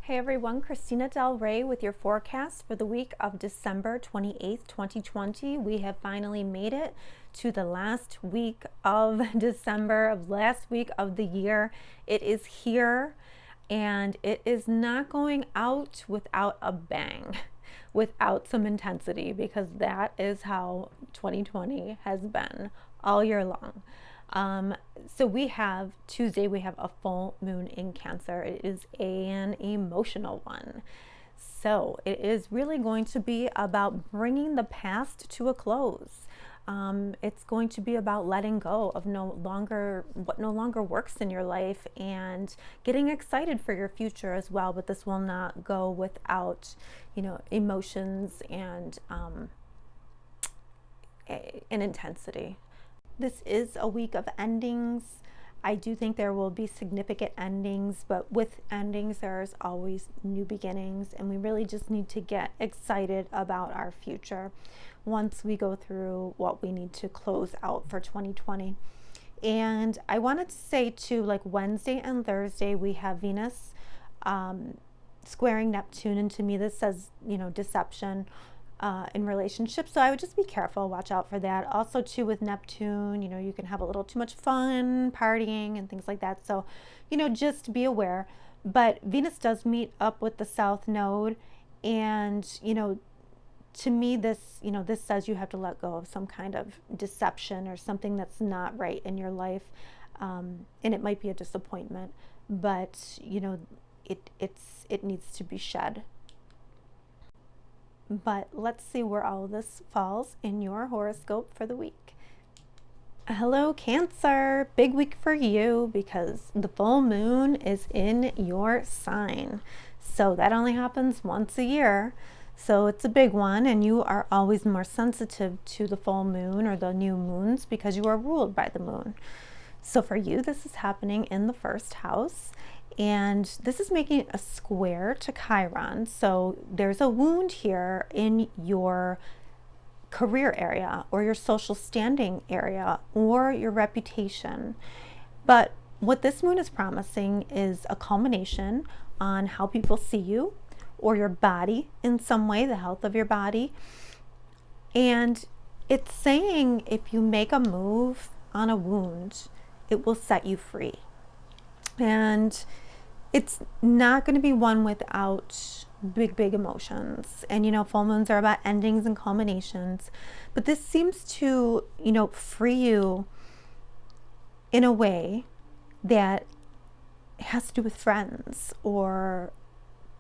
Hey everyone, Christina Del Rey with your forecast for the week of December 28th, 2020. We have finally made it to the last week of December, of last week of the year. It is here and it is not going out without a bang, without some intensity, because that is how 2020 has been all year long. So we have Tuesday, we have a full moon in Cancer. It is an emotional one. So it is really going to be about bringing the past to a close. It's going to be about letting go of what no longer works in your life and getting excited for your future as well. But this will not go without, emotions and an intensity. This is a week of endings. I do think there will be significant endings, but with endings, there's always new beginnings, and we really just need to get excited about our future once we go through what we need to close out for 2020. And I wanted to say too, like Wednesday and Thursday, we have Venus squaring Neptune, and to me this says, deception in relationships. So I would just be careful, watch out for that. Also too, with Neptune, you can have a little too much fun partying and things like that. So, just be aware. But Venus does meet up with the South Node, and, to me, this says you have to let go of some kind of deception or something that's not right in your life. And it might be a disappointment, but, it needs to be shed. But let's see where all of this falls in your horoscope for the week. Hello, Cancer. Big week for you because the full moon is in your sign. So that only happens once a year. So it's a big one, and you are always more sensitive to the full moon or the new moons because you are ruled by the moon. So for you, this is happening in the first house. And this is making a square to Chiron. So there's a wound here in your career area or your social standing area or your reputation. But what this moon is promising is a culmination on how people see you or your body in some way, the health of your body. And it's saying if you make a move on a wound, it will set you free. And it's not going to be one without big emotions. And full moons are about endings and culminations, but this seems to free you in a way that has to do with friends or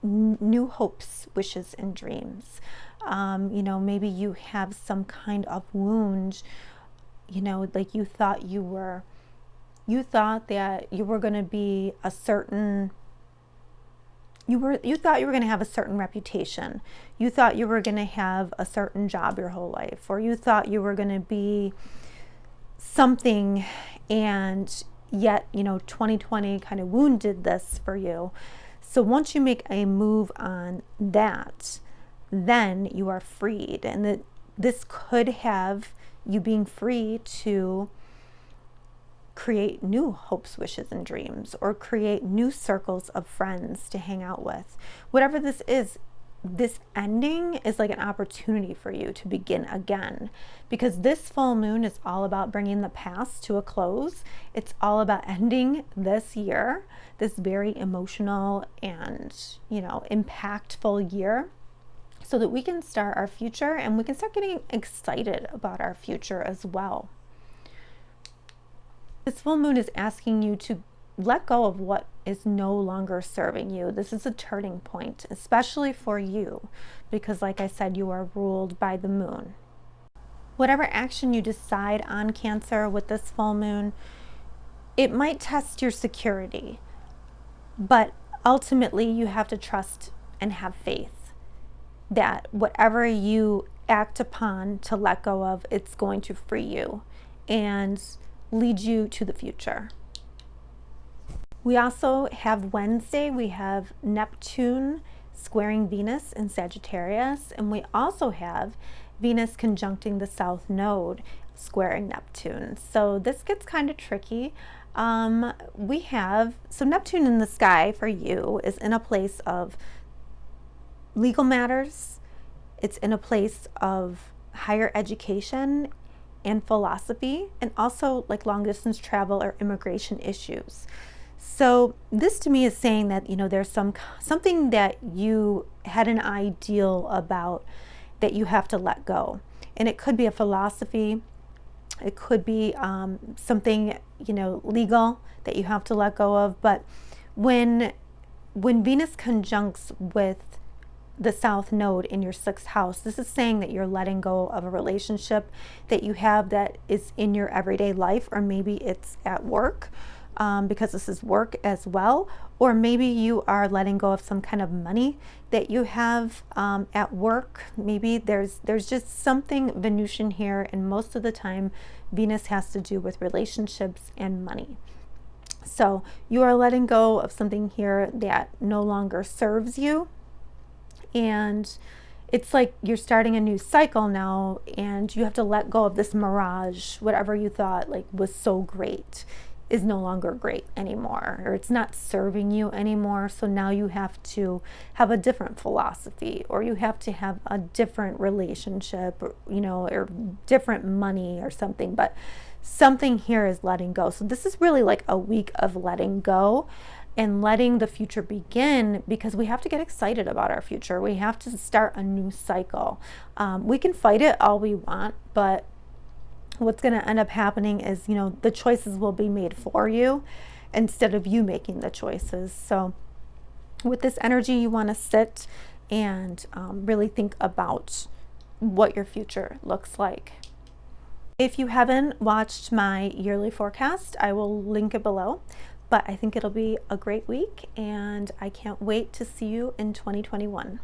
new hopes, wishes, and dreams. Maybe you have some kind of wound, like you thought that you were going to be a certain, you thought you were going to have a certain reputation. You thought you were going to have a certain job your whole life, or you thought you were going to be something, and yet, 2020 kind of wounded this for you. So once you make a move on that, then you are freed. And this could have you being free to create new hopes, wishes, and dreams, or create new circles of friends to hang out with. Whatever this is, this ending is like an opportunity for you to begin again, because this full moon is all about bringing the past to a close. It's all about ending this year, this very emotional and, impactful year, so that we can start our future and we can start getting excited about our future as well. This full moon is asking you to let go of what is no longer serving you. This is a turning point, especially for you, because like I said, you are ruled by the moon. Whatever action you decide on, Cancer, with this full moon, it might test your security, but ultimately you have to trust and have faith that whatever you act upon to let go of, it's going to free you and lead you to the future. We also have Wednesday, we have Neptune squaring Venus in Sagittarius, and we also have Venus conjuncting the South Node squaring Neptune. So this gets kind of tricky. we have, so Neptune in the sky for you is in a place of legal matters. It's in a place of higher education and philosophy, and also like long distance travel or immigration issues. So this to me is saying that, there's something that you had an ideal about that you have to let go. And it could be a philosophy. It could be something, legal that you have to let go of. But when Venus conjuncts with the South Node in your 6th house, this is saying that you're letting go of a relationship that you have that is in your everyday life, or maybe it's at work, because this is work as well, or maybe you are letting go of some kind of money that you have at work. Maybe there's just something Venusian here, and most of the time Venus has to do with relationships and money. So you are letting go of something here that no longer serves you, and it's like you're starting a new cycle now, and you have to let go of this mirage. Whatever you thought like was so great is no longer great anymore, or it's not serving you anymore. So now you have to have a different philosophy, or you have to have a different relationship, or, or different money or something. But something here is letting go. So this is really like a week of letting go and letting the future begin, because we have to get excited about our future. We have to start a new cycle. We can fight it all we want, but what's going to end up happening is, the choices will be made for you instead of you making the choices. So with this energy, you want to sit and really think about what your future looks like. If you haven't watched my yearly forecast, I will link it below. But I think it'll be a great week, and I can't wait to see you in 2021.